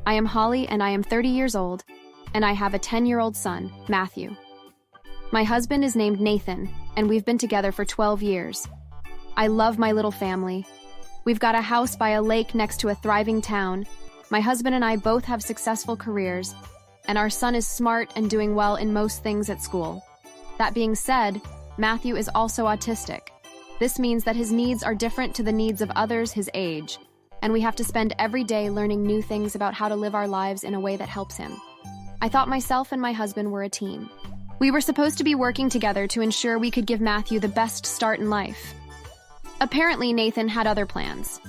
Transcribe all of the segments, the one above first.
I am Holly and I am 30 years old, and I have a 10-year-old son, Matthew. My husband is named Nathan, and we've been together for 12 years. I love my little family. We've got a house by a lake next to a thriving town. My husband and I both have successful careers, and our son is smart and doing well in most things at school. That being said, Matthew is also autistic. This means that his needs are different to the needs of others his age, and we have to spend every day learning new things about how to live our lives in a way that helps him. I thought myself and my husband were a team. We were supposed to be working together to ensure we could give Matthew the best start in life. Apparently, Nathan had other plans.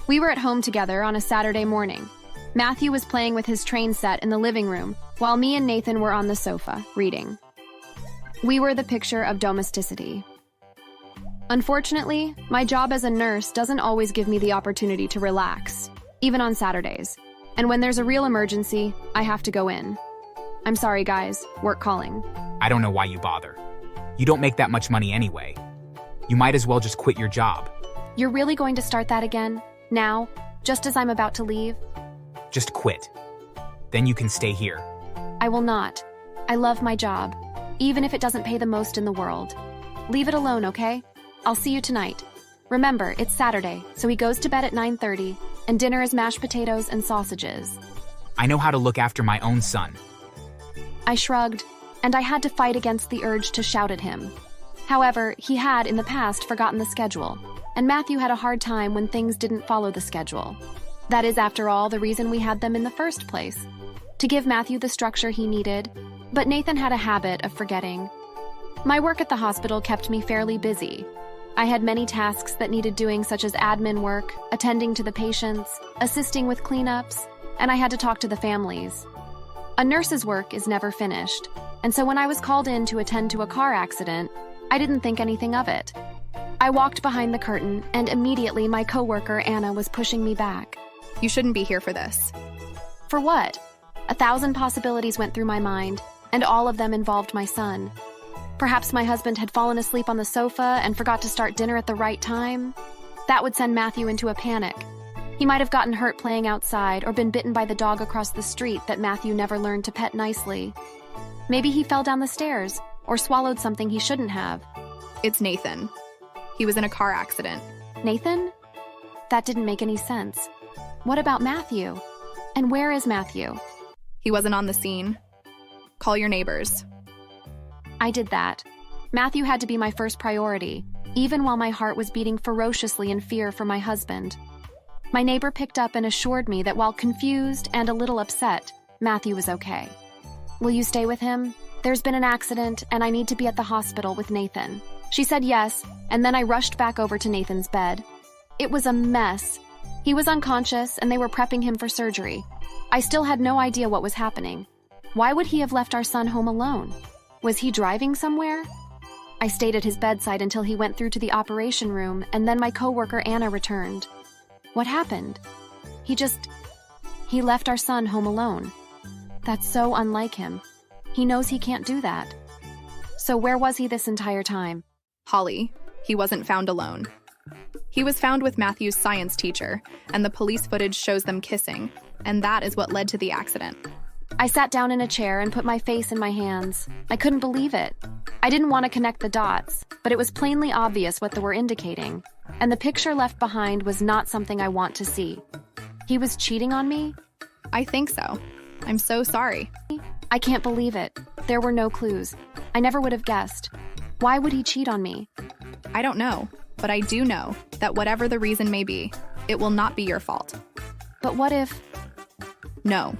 We were at home together on a Saturday morning. Matthew was playing with his train set in the living room, while me and Nathan were on the sofa, reading. We were the picture of domesticity. Unfortunately, my job as a nurse doesn't always give me the opportunity to relax, even on Saturdays. And when there's a real emergency, I have to go in. I'm sorry, guys. Work calling. I don't know why you bother. You don't make that much money anyway. You might as well just quit your job. You're really going to start that again? Now? Just as I'm about to leave? Just quit. Then you can stay here. I will not. I love my job, even if it doesn't pay the most in the world. Leave it alone, okay? I'll see you tonight. Remember, it's Saturday, so he goes to bed at 9:30, and dinner is mashed potatoes and sausages. I know how to look after my own son. I shrugged, and I had to fight against the urge to shout at him. However, he had, in the past, forgotten the schedule, and Matthew had a hard time when things didn't follow the schedule. That is, after all, the reason we had them in the first place, to give Matthew the structure he needed, but Nathan had a habit of forgetting. My work at the hospital kept me fairly busy. I had many tasks that needed doing, such as admin work, attending to the patients, assisting with cleanups, and I had to talk to the families. A nurse's work is never finished, and so when I was called in to attend to a car accident, I didn't think anything of it. I walked behind the curtain, and immediately my coworker, Anna, was pushing me back. You shouldn't be here for this. For what? 1,000 possibilities went through my mind, and all of them involved my son. Perhaps my husband had fallen asleep on the sofa and forgot to start dinner at the right time. That would send Matthew into a panic. He might have gotten hurt playing outside or been bitten by the dog across the street that Matthew never learned to pet nicely. Maybe he fell down the stairs or swallowed something he shouldn't have. It's Nathan. He was in a car accident. Nathan? That didn't make any sense. What about Matthew? And where is Matthew? He wasn't on the scene. Call your neighbors. I did that. Matthew had to be my first priority, even while my heart was beating ferociously in fear for my husband. My neighbor picked up and assured me that while confused and a little upset, Matthew was okay. Will you stay with him? There's been an accident, and I need to be at the hospital with Nathan. She said yes, and then I rushed back over to Nathan's bed. It was a mess. He was unconscious, and they were prepping him for surgery. I still had no idea what was happening. Why would he have left our son home alone? Was he driving somewhere? I stayed at his bedside until he went through to the operation room, and then my coworker Anna returned. What happened? He left our son home alone. That's so unlike him. He knows he can't do that. So where was he this entire time? Holly, he wasn't found alone. He was found with Matthew's science teacher, and the police footage shows them kissing, and that is what led to the accident. I sat down in a chair and put my face in my hands. I couldn't believe it. I didn't want to connect the dots, but it was plainly obvious what they were indicating, and the picture left behind was not something I want to see. He was cheating on me? I think so. I'm so sorry. I can't believe it. There were no clues. I never would have guessed. Why would he cheat on me? I don't know, but I do know that whatever the reason may be, it will not be your fault. But what if... No.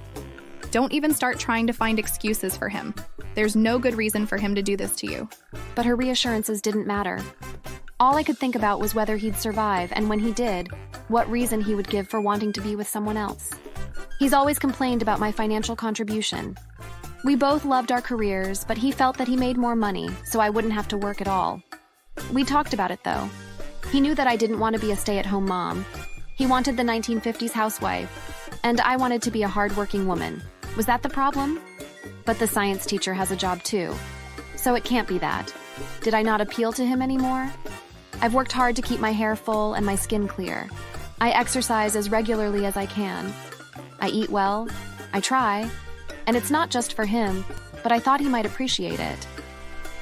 Don't even start trying to find excuses for him. There's no good reason for him to do this to you. But her reassurances didn't matter. All I could think about was whether he'd survive, and when he did, what reason he would give for wanting to be with someone else. He's always complained about my financial contribution. We both loved our careers, but he felt that he made more money, so I wouldn't have to work at all. We talked about it, though. He knew that I didn't want to be a stay-at-home mom. He wanted the 1950s housewife, and I wanted to be a hard-working woman. Was that the problem? But the science teacher has a job too, so it can't be that. Did I not appeal to him anymore? I've worked hard to keep my hair full and my skin clear. I exercise as regularly as I can. I eat well, I try, and it's not just for him, but I thought he might appreciate it.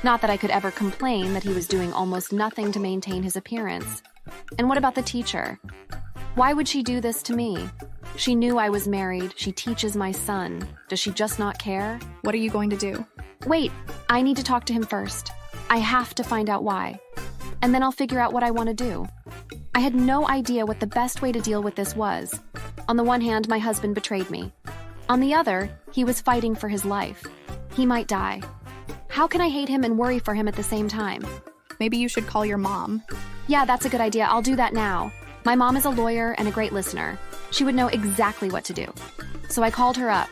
Not that I could ever complain that he was doing almost nothing to maintain his appearance. And what about the teacher? Why would she do this to me? She knew I was married. She teaches my son. Does she just not care? What are you going to do? Wait, I need to talk to him first. I have to find out why. And then I'll figure out what I want to do. I had no idea what the best way to deal with this was. On the one hand, my husband betrayed me. On the other, he was fighting for his life. He might die. How can I hate him and worry for him at the same time? Maybe you should call your mom. Yeah, that's a good idea. I'll do that now. My mom is a lawyer and a great listener. She would know exactly what to do. So I called her up.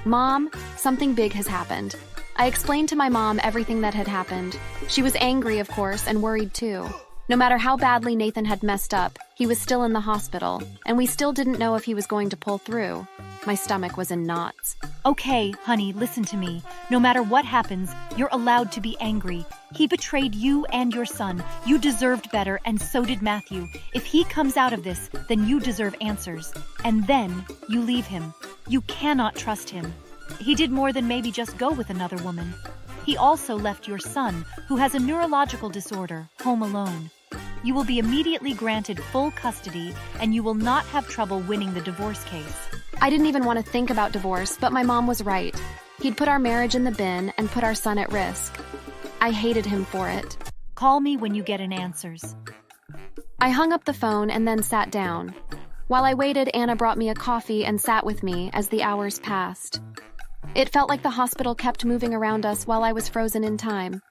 Mom, something big has happened. I explained to my mom everything that had happened. She was angry, of course, and worried too. No matter how badly Nathan had messed up, he was still in the hospital, and we still didn't know if he was going to pull through. My stomach was in knots. Okay, honey, listen to me. No matter what happens, you're allowed to be angry. He betrayed you and your son. You deserved better, and so did Matthew. If he comes out of this, then you deserve answers. And then you leave him. You cannot trust him. He did more than maybe just go with another woman. He also left your son, who has a neurological disorder, home alone. You will be immediately granted full custody, and you will not have trouble winning the divorce case. I didn't even want to think about divorce, but my mom was right. He'd put our marriage in the bin and put our son at risk. I hated him for it. Call me when you get an answers. I hung up the phone and then sat down. While I waited, Anna brought me a coffee and sat with me as the hours passed. It felt like the hospital kept moving around us while I was frozen in time.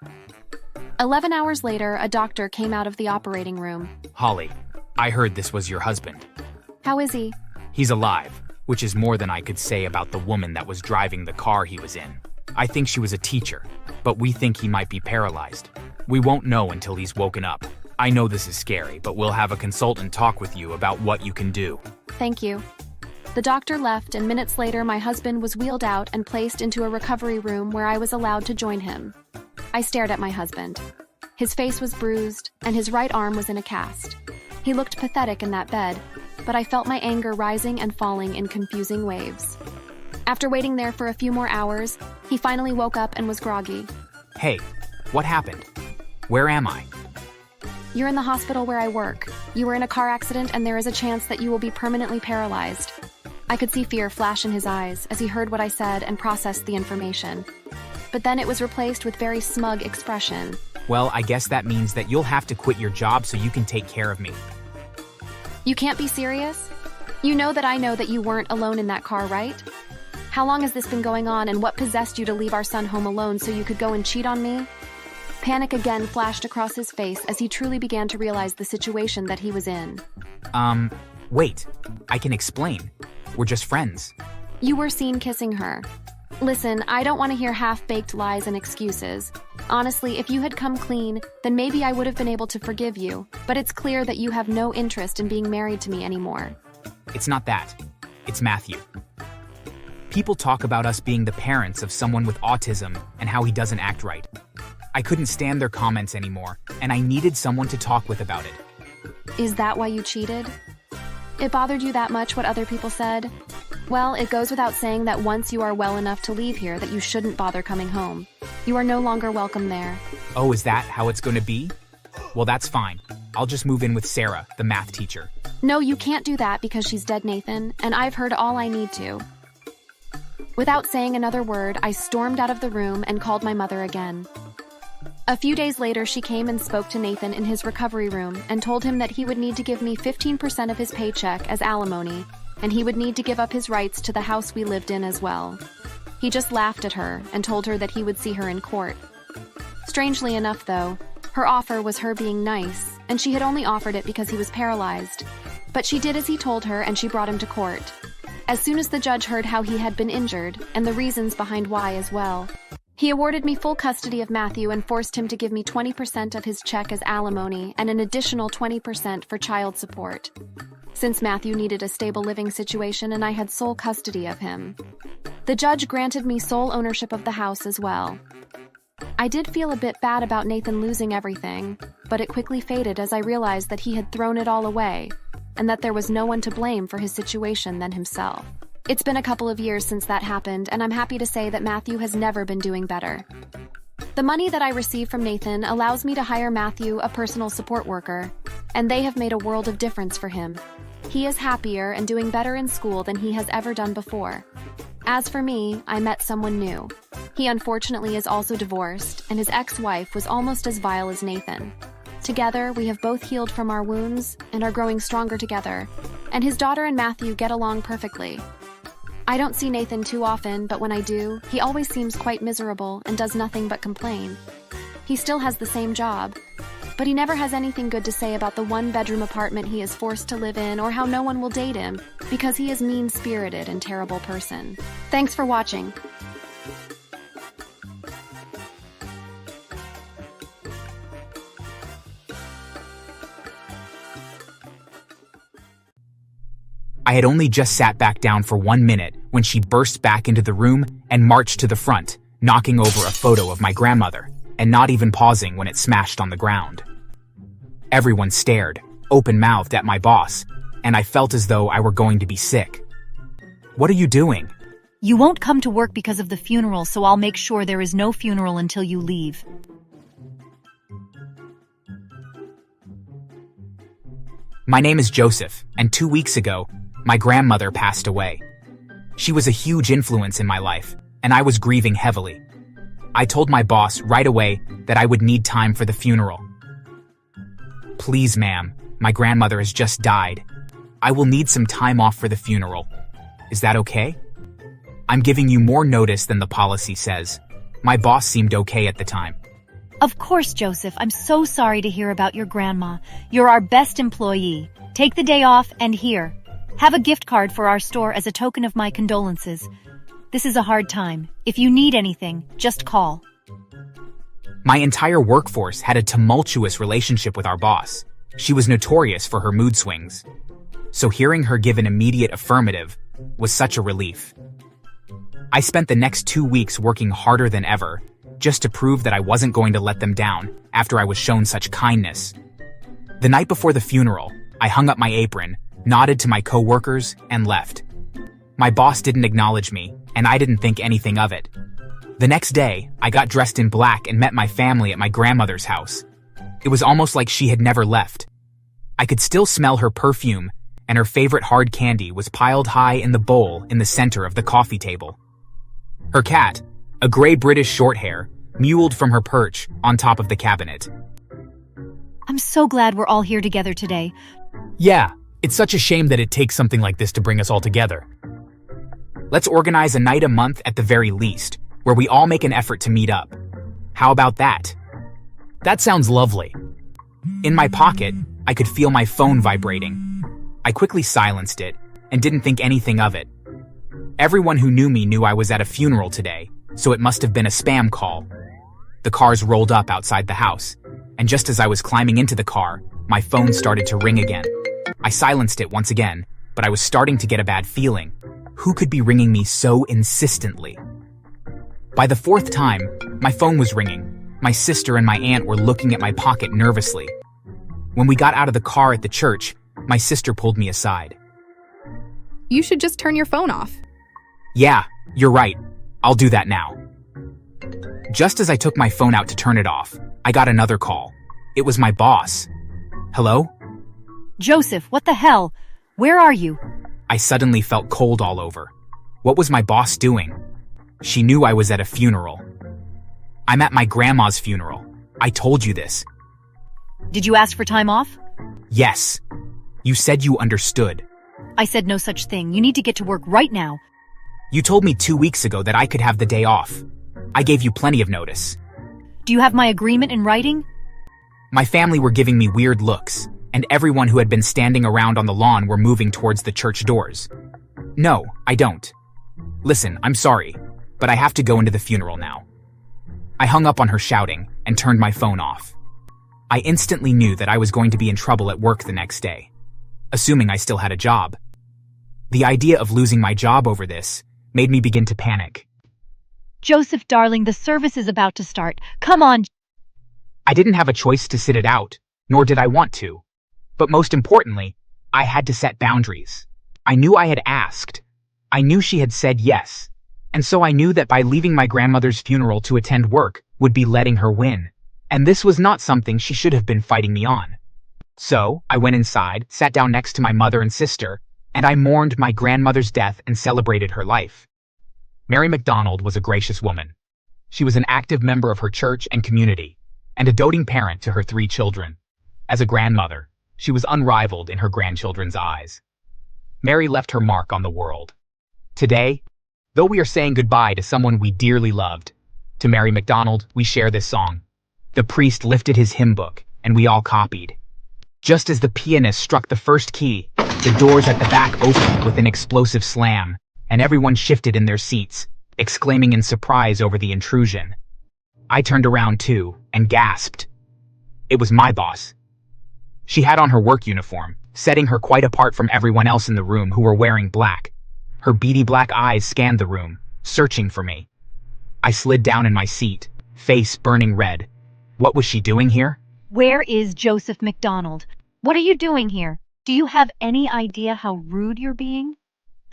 11 hours later, a doctor came out of the operating room. Holly, I heard this was your husband. How is he? He's alive, which is more than I could say about the woman that was driving the car he was in. I think she was a teacher, but we think he might be paralyzed. We won't know until he's woken up. I know this is scary, but we'll have a consultant talk with you about what you can do. Thank you. The doctor left, and minutes later, my husband was wheeled out and placed into a recovery room where I was allowed to join him. I stared at my husband. His face was bruised, and his right arm was in a cast. He looked pathetic in that bed, but I felt my anger rising and falling in confusing waves. After waiting there for a few more hours, he finally woke up and was groggy. Hey, what happened? Where am I? You're in the hospital where I work. You were in a car accident, and there is a chance that you will be permanently paralyzed. I could see fear flash in his eyes as he heard what I said and processed the information. But then it was replaced with very smug expression. Well, I guess that means that you'll have to quit your job so you can take care of me. You can't be serious? You know that you weren't alone in that car, right? How long has this been going on, and what possessed you to leave our son home alone so you could go and cheat on me? Panic again flashed across his face as he truly began to realize the situation that he was in. Wait, I can explain. We're just friends. You were seen kissing her. Listen, I don't want to hear half-baked lies and excuses. Honestly, if you had come clean, then maybe I would have been able to forgive you, but it's clear that you have no interest in being married to me anymore. It's not that. It's Matthew. People talk about us being the parents of someone with autism and how he doesn't act right. I couldn't stand their comments anymore, and I needed someone to talk with about it. Is that why you cheated? It bothered you that much what other people said? Well, it goes without saying that once you are well enough to leave here that you shouldn't bother coming home. You are no longer welcome there. Oh, is that how it's going to be? Well, that's fine. I'll just move in with Sarah, the math teacher. No, you can't do that because she's dead, Nathan, and I've heard all I need to. Without saying another word, I stormed out of the room and called my mother again. A few days later, she came and spoke to Nathan in his recovery room and told him that he would need to give me 15% of his paycheck as alimony, and he would need to give up his rights to the house we lived in as well. He just laughed at her and told her that he would see her in court. Strangely enough, though, her offer was her being nice, and she had only offered it because he was paralyzed. But she did as he told her, and she brought him to court. As soon as the judge heard how he had been injured, and the reasons behind why as well, he awarded me full custody of Matthew and forced him to give me 20% of his check as alimony and an additional 20% for child support, since Matthew needed a stable living situation and I had sole custody of him. The judge granted me sole ownership of the house as well. I did feel a bit bad about Nathan losing everything, but it quickly faded as I realized that he had thrown it all away and that there was no one to blame for his situation than himself. It's been a couple of years since that happened, and I'm happy to say that Matthew has never been doing better. The money that I receive from Nathan allows me to hire Matthew a personal support worker, and they have made a world of difference for him. He is happier and doing better in school than he has ever done before. As for me, I met someone new. He unfortunately is also divorced, and his ex-wife was almost as vile as Nathan. Together, we have both healed from our wounds and are growing stronger together, and his daughter and Matthew get along perfectly. I don't see Nathan too often, but when I do, he always seems quite miserable and does nothing but complain. He still has the same job, but he never has anything good to say about the one-bedroom apartment he is forced to live in or how no one will date him because he is mean-spirited and terrible person. Thanks for watching. I had only just sat back down for 1 minute when she burst back into the room and marched to the front, knocking over a photo of my grandmother, and not even pausing when it smashed on the ground. Everyone stared, open-mouthed at my boss, and I felt as though I were going to be sick. "What are you doing?" You won't come to work because of the funeral, so I'll make sure there is no funeral until you leave. My name is Joseph, and 2 weeks ago, my grandmother passed away. She was a huge influence in my life, and I was grieving heavily. I told my boss right away that I would need time for the funeral. "Please, ma'am, my grandmother has just died. I will need some time off for the funeral. Is that okay? I'm giving you more notice than the policy says." My boss seemed okay at the time. Of course, Joseph. I'm so sorry to hear about your grandma. You're our best employee. Take the day off, and here, have a gift card for our store as a token of my condolences. This is a hard time. If you need anything, just call. My entire workforce had a tumultuous relationship with our boss. She was notorious for her mood swings. So hearing her give an immediate affirmative was such a relief. I spent the next 2 weeks working harder than ever, just to prove that I wasn't going to let them down after I was shown such kindness. The night before the funeral, I hung up my apron, nodded to my co-workers, and left. My boss didn't acknowledge me, and I didn't think anything of it. The next day, I got dressed in black and met my family at my grandmother's house. It was almost like she had never left. I could still smell her perfume, and her favorite hard candy was piled high in the bowl in the center of the coffee table. Her cat, a gray British Shorthair, mewled from her perch on top of the cabinet. I'm so glad we're all here together today. Yeah, it's such a shame that it takes something like this to bring us all together. Let's organize a night a month at the very least, where we all make an effort to meet up. How about that? That sounds lovely. In my pocket, I could feel my phone vibrating. I quickly silenced it and didn't think anything of it. Everyone who knew me knew I was at a funeral today, so it must have been a spam call. The cars rolled up outside the house, and just as I was climbing into the car, my phone started to ring again. I silenced it once again, but I was starting to get a bad feeling. Who could be ringing me so insistently? By the 4th time, my phone was ringing. My sister and my aunt were looking at my pocket nervously. When we got out of the car at the church, my sister pulled me aside. You should just turn your phone off. Yeah, you're right. I'll do that now. Just as I took my phone out to turn it off, I got another call. It was my boss. Hello? Joseph, what the hell? Where are you? I suddenly felt cold all over. What was my boss doing? She knew I was at a funeral. I'm at my grandma's funeral. I told you this. Did you ask for time off? Yes. You said you understood. I said no such thing. You need to get to work right now. You told me 2 weeks ago that I could have the day off. I gave you plenty of notice. Do you have my agreement in writing? My family were giving me weird looks, and everyone who had been standing around on the lawn were moving towards the church doors. No, I don't. Listen, I'm sorry, but I have to go into the funeral now. I hung up on her shouting and turned my phone off. I instantly knew that I was going to be in trouble at work the next day, assuming I still had a job. The idea of losing my job over this made me begin to panic. Joseph, darling, the service is about to start. Come on. I didn't have a choice to sit it out, nor did I want to. But most importantly, I had to set boundaries. I knew I had asked. I knew she had said yes, and so I knew that by leaving my grandmother's funeral to attend work would be letting her win, and this was not something she should have been fighting me on. So, I went inside, sat down next to my mother and sister, and I mourned my grandmother's death and celebrated her life. Mary McDonald was a gracious woman. She was an active member of her church and community, and a doting parent to her 3 children. As a grandmother, she was unrivaled in her grandchildren's eyes. Mary left her mark on the world. Today, though we are saying goodbye to someone we dearly loved, to Mary McDonald, we share this song. The priest lifted his hymn book, and we all copied. Just as the pianist struck the first key, the doors at the back opened with an explosive slam, and everyone shifted in their seats, exclaiming in surprise over the intrusion. I turned around too, and gasped. It was my boss. She had on her work uniform, setting her quite apart from everyone else in the room who were wearing black. Her beady black eyes scanned the room, searching for me. I slid down in my seat, face burning red. What was she doing here? Where is Joseph McDonald? What are you doing here? Do you have any idea how rude you're being?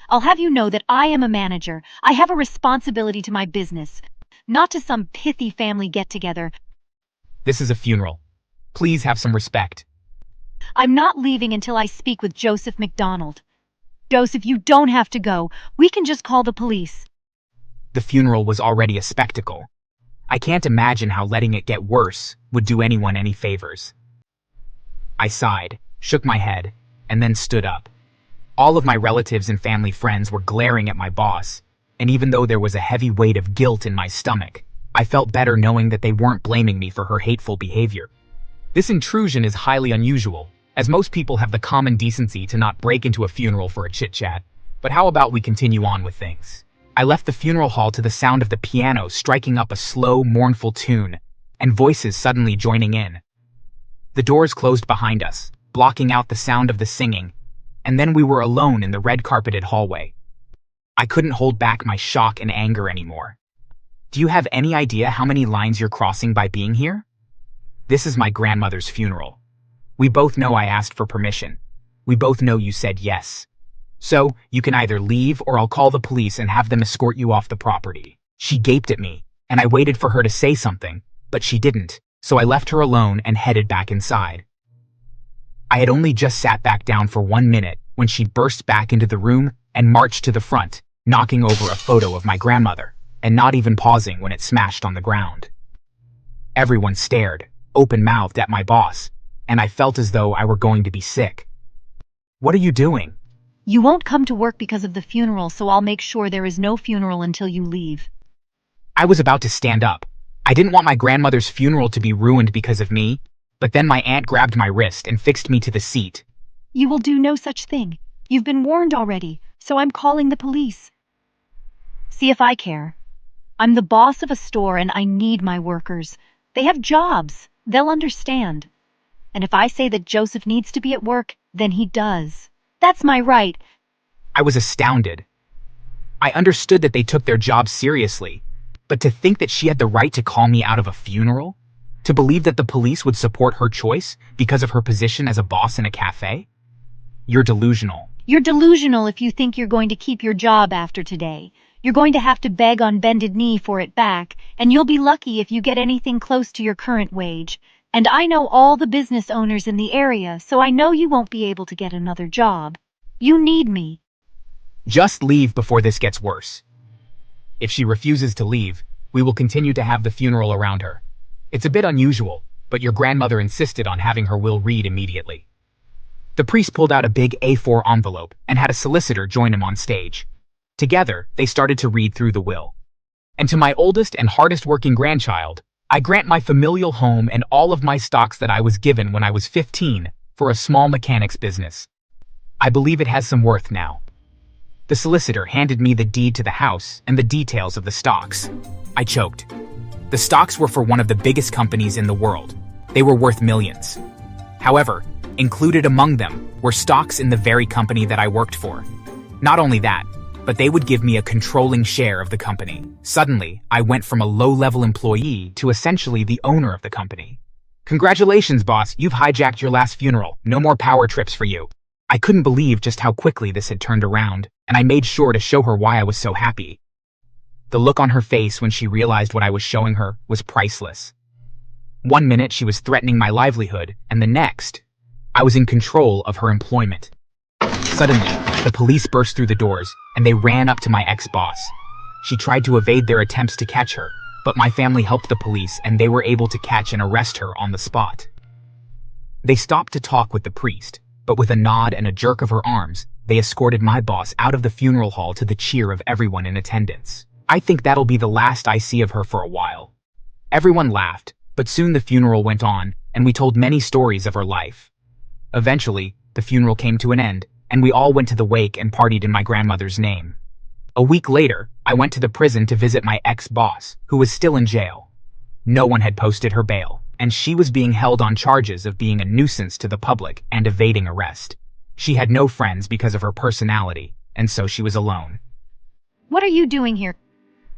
I'll have you know that I am a manager. I have a responsibility to my business, not to some pithy family get-together. This is a funeral. Please have some respect. I'm not leaving until I speak with Joseph McDonald. Joseph, you don't have to go. We can just call the police. The funeral was already a spectacle. I can't imagine how letting it get worse would do anyone any favors. I sighed, shook my head, and then stood up. All of my relatives and family friends were glaring at my boss, and even though there was a heavy weight of guilt in my stomach, I felt better knowing that they weren't blaming me for her hateful behavior. This intrusion is highly unusual, as most people have the common decency to not break into a funeral for a chit-chat. But how about we continue on with things? I left the funeral hall to the sound of the piano striking up a slow, mournful tune, and voices suddenly joining in. The doors closed behind us, blocking out the sound of the singing, and then we were alone in the red-carpeted hallway. I couldn't hold back my shock and anger anymore. Do you have any idea how many lines you're crossing by being here? This is my grandmother's funeral. We both know I asked for permission. We both know you said yes. So, you can either leave or I'll call the police and have them escort you off the property. She gaped at me, and I waited for her to say something, but she didn't, so I left her alone and headed back inside. I had only just sat back down for 1 minute when she burst back into the room and marched to the front, knocking over a photo of my grandmother, and not even pausing when it smashed on the ground. Everyone stared, open-mouthed at my boss, and I felt as though I were going to be sick. What are you doing? You won't come to work because of the funeral, so I'll make sure there is no funeral until you leave. I was about to stand up. I didn't want my grandmother's funeral to be ruined because of me, but then my aunt grabbed my wrist and fixed me to the seat. You will do no such thing. You've been warned already, so I'm calling the police. See if I care. I'm the boss of a store and I need my workers. They have jobs. They'll understand. And if I say that Joseph needs to be at work, then he does. That's my right. I was astounded. I understood that they took their job seriously, but to think that she had the right to call me out of a funeral? To believe that the police would support her choice because of her position as a boss in a cafe? You're delusional. You're delusional if you think you're going to keep your job after today. You're going to have to beg on bended knee for it back, and you'll be lucky if you get anything close to your current wage. And I know all the business owners in the area, so I know you won't be able to get another job. You need me. Just leave before this gets worse. If she refuses to leave, we will continue to have the funeral around her. It's a bit unusual, but your grandmother insisted on having her will read immediately. The priest pulled out a big A4 envelope and had a solicitor join him on stage. Together, they started to read through the will. And to my oldest and hardest working grandchild, I grant my familial home and all of my stocks that I was given when I was 15 for a small mechanics business. I believe it has some worth now. The solicitor handed me the deed to the house and the details of the stocks. I choked. The stocks were for one of the biggest companies in the world. They were worth millions. However, included among them were stocks in the very company that I worked for. Not only that, but they would give me a controlling share of the company. Suddenly, I went from a low-level employee to essentially the owner of the company. Congratulations, boss, you've hijacked your last funeral. No more power trips for you. I couldn't believe just how quickly this had turned around, and I made sure to show her why I was so happy. The look on her face when she realized what I was showing her was priceless. One minute she was threatening my livelihood, and the next, I was in control of her employment. Suddenly, the police burst through the doors, and they ran up to my ex-boss. She tried to evade their attempts to catch her, but my family helped the police and they were able to catch and arrest her on the spot. They stopped to talk with the priest, but with a nod and a jerk of her arms, they escorted my boss out of the funeral hall to the cheer of everyone in attendance. I think that'll be the last I see of her for a while. Everyone laughed, but soon the funeral went on, and we told many stories of her life. Eventually, the funeral came to an end, and we all went to the wake and partied in my grandmother's name. A week later, I went to the prison to visit my ex-boss, who was still in jail. No one had posted her bail, and she was being held on charges of being a nuisance to the public and evading arrest. She had no friends because of her personality, and so she was alone. What are you doing here?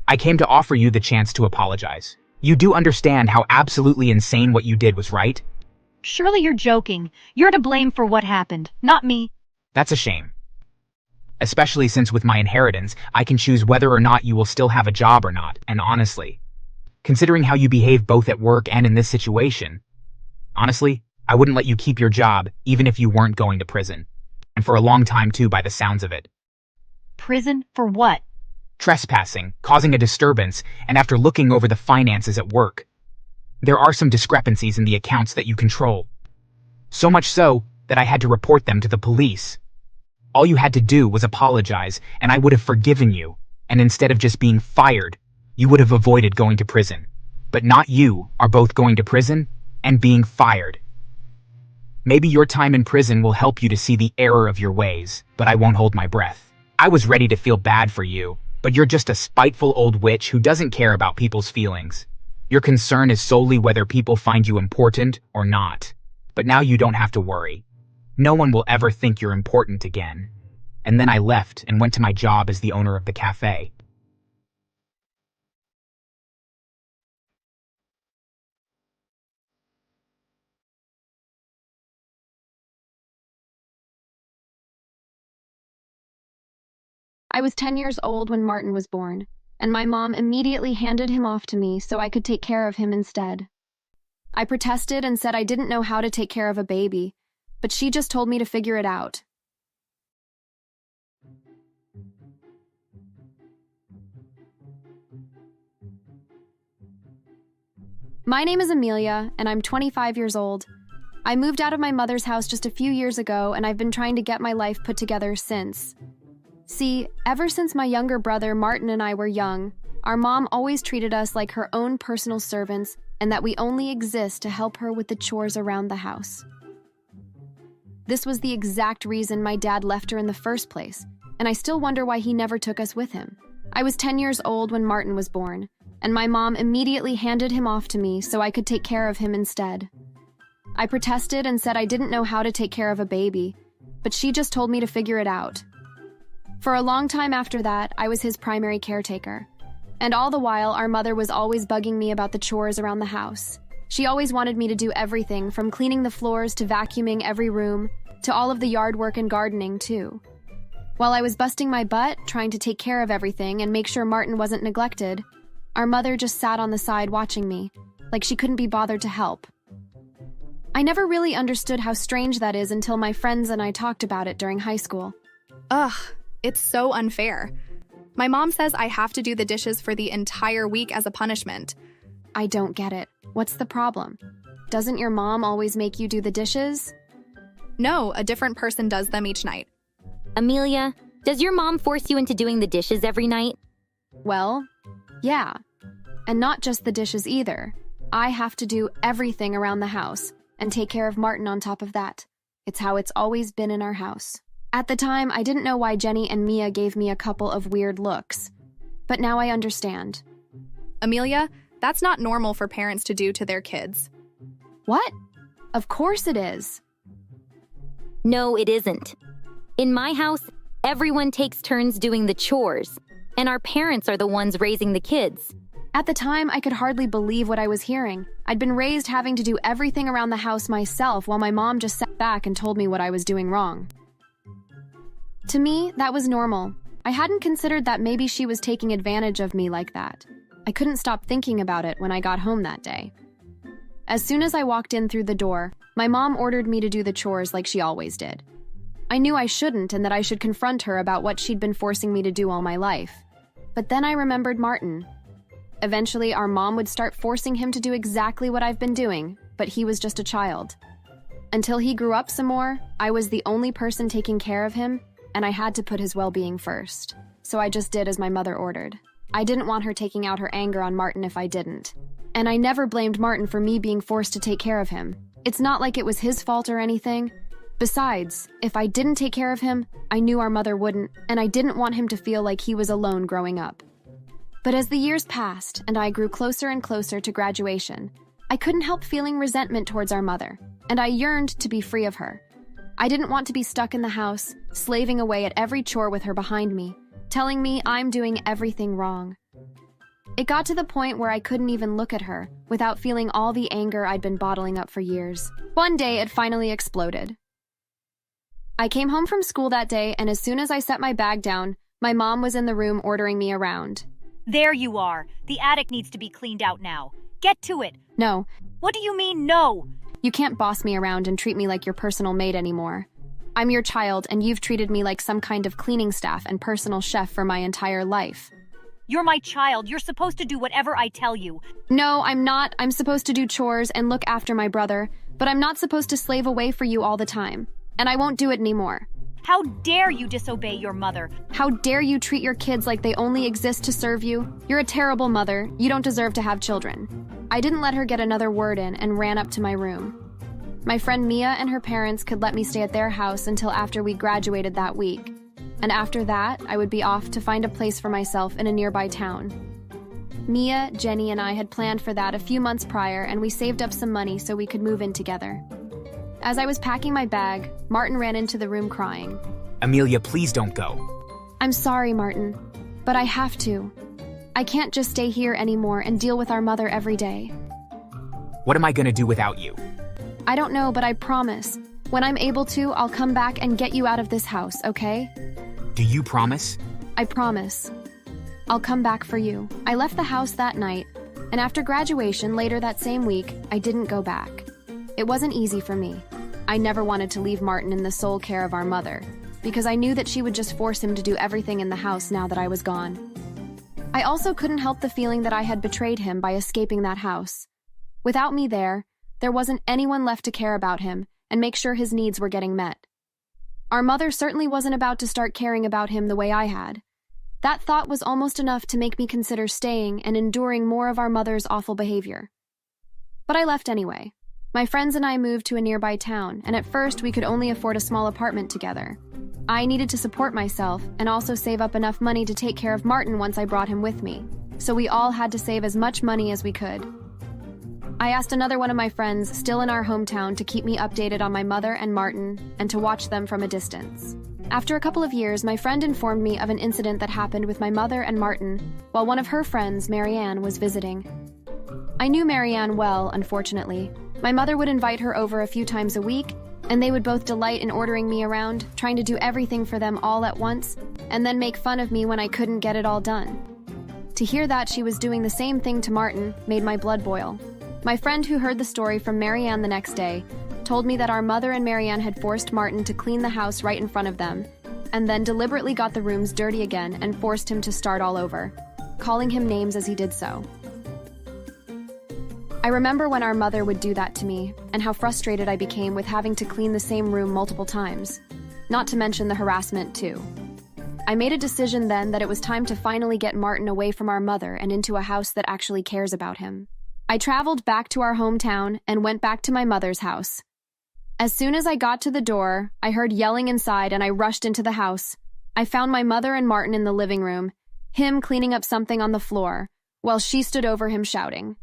I came to offer you the chance to apologize. You do understand how absolutely insane what you did was, right? Surely you're joking. You're to blame for what happened, not me. That's a shame. Especially since with my inheritance, I can choose whether or not you will still have a job or not, and honestly, considering how you behave both at work and in this situation, honestly, I wouldn't let you keep your job even if you weren't going to prison. And for a long time too, by the sounds of it. Prison for what? Trespassing, causing a disturbance, and after looking over the finances at work. There are some discrepancies in the accounts that you control. So much so that I had to report them to the police. All you had to do was apologize, and I would have forgiven you, and instead of just being fired, you would have avoided going to prison. But not you are both going to prison and being fired. Maybe your time in prison will help you to see the error of your ways, but I won't hold my breath. I was ready to feel bad for you, but you're just a spiteful old witch who doesn't care about people's feelings. Your concern is solely whether people find you important or not. But now you don't have to worry. No one will ever think you're important again. And then I left and went to my job as the owner of the cafe. I was 10 years old when Martin was born, and my mom immediately handed him off to me so I could take care of him instead. I protested and said I didn't know how to take care of a baby, but she just told me to figure it out. My name is Amelia, and I'm 25 years old. I moved out of my mother's house just a few years ago, and I've been trying to get my life put together since. See, ever since my younger brother Martin and I were young, our mom always treated us like her own personal servants and that we only exist to help her with the chores around the house. This was the exact reason my dad left her in the first place, and I still wonder why he never took us with him. I was 10 years old when Martin was born, and my mom immediately handed him off to me so I could take care of him instead. I protested and said I didn't know how to take care of a baby, but she just told me to figure it out. For a long time after that, I was his primary caretaker. And all the while, our mother was always bugging me about the chores around the house. She always wanted me to do everything, from cleaning the floors to vacuuming every room, to all of the yard work and gardening, too. While I was busting my butt, trying to take care of everything and make sure Martin wasn't neglected, our mother just sat on the side watching me, like she couldn't be bothered to help. I never really understood how strange that is until my friends and I talked about it during high school. Ugh, it's so unfair. My mom says I have to do the dishes for the entire week as a punishment. I don't get it. What's the problem? Doesn't your mom always make you do the dishes? No, a different person does them each night. Amelia, does your mom force you into doing the dishes every night? Well, yeah. And not just the dishes either. I have to do everything around the house and take care of Martin on top of that. It's how it's always been in our house. At the time, I didn't know why Jenny and Mia gave me a couple of weird looks. But now I understand. Amelia, that's not normal for parents to do to their kids. What? Of course it is. No, it isn't. In my house, everyone takes turns doing the chores, and our parents are the ones raising the kids. At the time, I could hardly believe what I was hearing. I'd been raised having to do everything around the house myself while my mom just sat back and told me what I was doing wrong. To me, that was normal. I hadn't considered that maybe she was taking advantage of me like that. I couldn't stop thinking about it when I got home that day. As soon as I walked in through the door, my mom ordered me to do the chores like she always did. I knew I shouldn't and that I should confront her about what she'd been forcing me to do all my life. But then I remembered Martin. Eventually, our mom would start forcing him to do exactly what I've been doing, but he was just a child. Until he grew up some more, I was the only person taking care of him, and I had to put his well-being first. So I just did as my mother ordered. I didn't want her taking out her anger on Martin if I didn't. And I never blamed Martin for me being forced to take care of him. It's not like it was his fault or anything. Besides, if I didn't take care of him, I knew our mother wouldn't, and I didn't want him to feel like he was alone growing up. But as the years passed and I grew closer and closer to graduation, I couldn't help feeling resentment towards our mother, and I yearned to be free of her. I didn't want to be stuck in the house, slaving away at every chore with her behind me, telling me I'm doing everything wrong. It got to the point where I couldn't even look at her without feeling all the anger I'd been bottling up for years. One day, it finally exploded. I came home from school that day, and as soon as I set my bag down, my mom was in the room ordering me around. There you are. The attic needs to be cleaned out now. Get to it. No. What do you mean, no? You can't boss me around and treat me like your personal maid anymore. I'm your child, and you've treated me like some kind of cleaning staff and personal chef for my entire life. You're my child. You're supposed to do whatever I tell you. No, I'm not. I'm supposed to do chores and look after my brother, but I'm not supposed to slave away for you all the time. And I won't do it anymore. How dare you disobey your mother? How dare you treat your kids like they only exist to serve you? You're a terrible mother. You don't deserve to have children. I didn't let her get another word in and ran up to my room. My friend Mia and her parents could let me stay at their house until after we graduated that week. And after that, I would be off to find a place for myself in a nearby town. Mia, Jenny, and I had planned for that a few months prior, and we saved up some money so we could move in together. As I was packing my bag, Martin ran into the room crying. Amelia, please don't go. I'm sorry, Martin, but I have to. I can't just stay here anymore and deal with our mother every day. What am I gonna do without you? I don't know, but I promise. When I'm able to, I'll come back and get you out of this house, okay? Do you promise? I promise. I'll come back for you. I left the house that night, and after graduation later that same week, I didn't go back. It wasn't easy for me. I never wanted to leave Martin in the sole care of our mother, because I knew that she would just force him to do everything in the house now that I was gone. I also couldn't help the feeling that I had betrayed him by escaping that house. Without me there wasn't anyone left to care about him and make sure his needs were getting met. Our mother certainly wasn't about to start caring about him the way I had. That thought was almost enough to make me consider staying and enduring more of our mother's awful behavior. But I left anyway. My friends and I moved to a nearby town, and at first we could only afford a small apartment together. I needed to support myself and also save up enough money to take care of Martin once I brought him with me, so we all had to save as much money as we could. I asked another one of my friends still in our hometown to keep me updated on my mother and Martin and to watch them from a distance. After a couple of years, my friend informed me of an incident that happened with my mother and Martin while one of her friends, Marianne, was visiting. I knew Marianne well, unfortunately. My mother would invite her over a few times a week, and they would both delight in ordering me around, trying to do everything for them all at once, and then make fun of me when I couldn't get it all done. To hear that she was doing the same thing to Martin made my blood boil. My friend who heard the story from Marianne the next day told me that our mother and Marianne had forced Martin to clean the house right in front of them, and then deliberately got the rooms dirty again and forced him to start all over, calling him names as he did so. I remember when our mother would do that to me, and how frustrated I became with having to clean the same room multiple times, not to mention the harassment too. I made a decision then that it was time to finally get Martin away from our mother and into a house that actually cares about him. I traveled back to our hometown and went back to my mother's house. As soon as I got to the door, I heard yelling inside and I rushed into the house. I found my mother and Martin in the living room, him cleaning up something on the floor, while she stood over him shouting.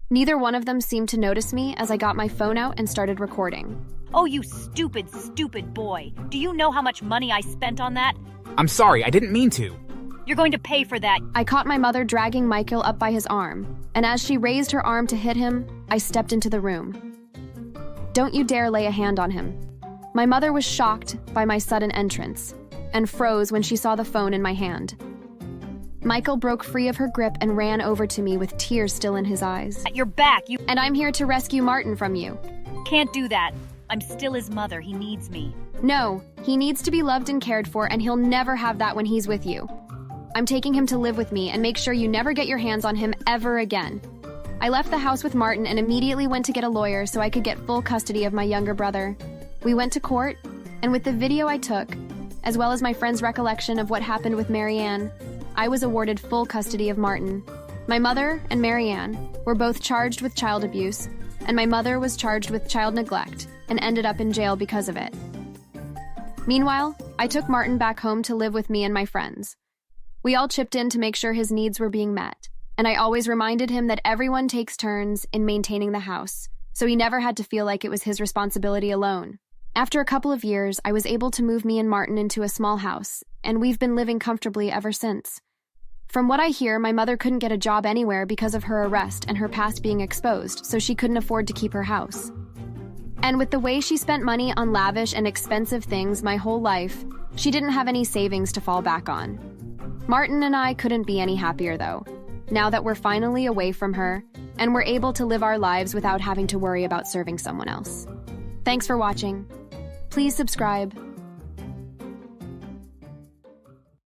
Neither one of them seemed to notice me as I got my phone out and started recording. Oh, you stupid, stupid boy. Do you know how much money I spent on that? I'm sorry, I didn't mean to. You're going to pay for that. I caught my mother dragging Michael up by his arm, and as she raised her arm to hit him, I stepped into the room. Don't you dare lay a hand on him. My mother was shocked by my sudden entrance. and froze when she saw the phone in my hand. Michael broke free of her grip and ran over to me with tears still in his eyes. You're back. You And I'm here to rescue Martin from you. can't do that. I'm still his mother. He needs me. No, he needs to be loved and cared for, and he'll never have that when he's with you. I'm taking him to live with me, and make sure you never get your hands on him ever again. I left the house with Martin and immediately went to get a lawyer so I could get full custody of my younger brother. We went to court, and with the video I took, as well as my friend's recollection of what happened with Marianne, I was awarded full custody of Martin. My mother and Marianne were both charged with child abuse, and my mother was charged with child neglect and ended up in jail because of it. Meanwhile, I took Martin back home to live with me and my friends. We all chipped in to make sure his needs were being met, and I always reminded him that everyone takes turns in maintaining the house, so he never had to feel like it was his responsibility alone. After a couple of years, I was able to move me and Martin into a small house, and we've been living comfortably ever since. From what I hear, my mother couldn't get a job anywhere because of her arrest and her past being exposed, so she couldn't afford to keep her house. And with the way she spent money on lavish and expensive things my whole life, she didn't have any savings to fall back on. Martin and I couldn't be any happier, though, now that we're finally away from her, and we're able to live our lives without having to worry about serving someone else. Thanks for watching. Please subscribe.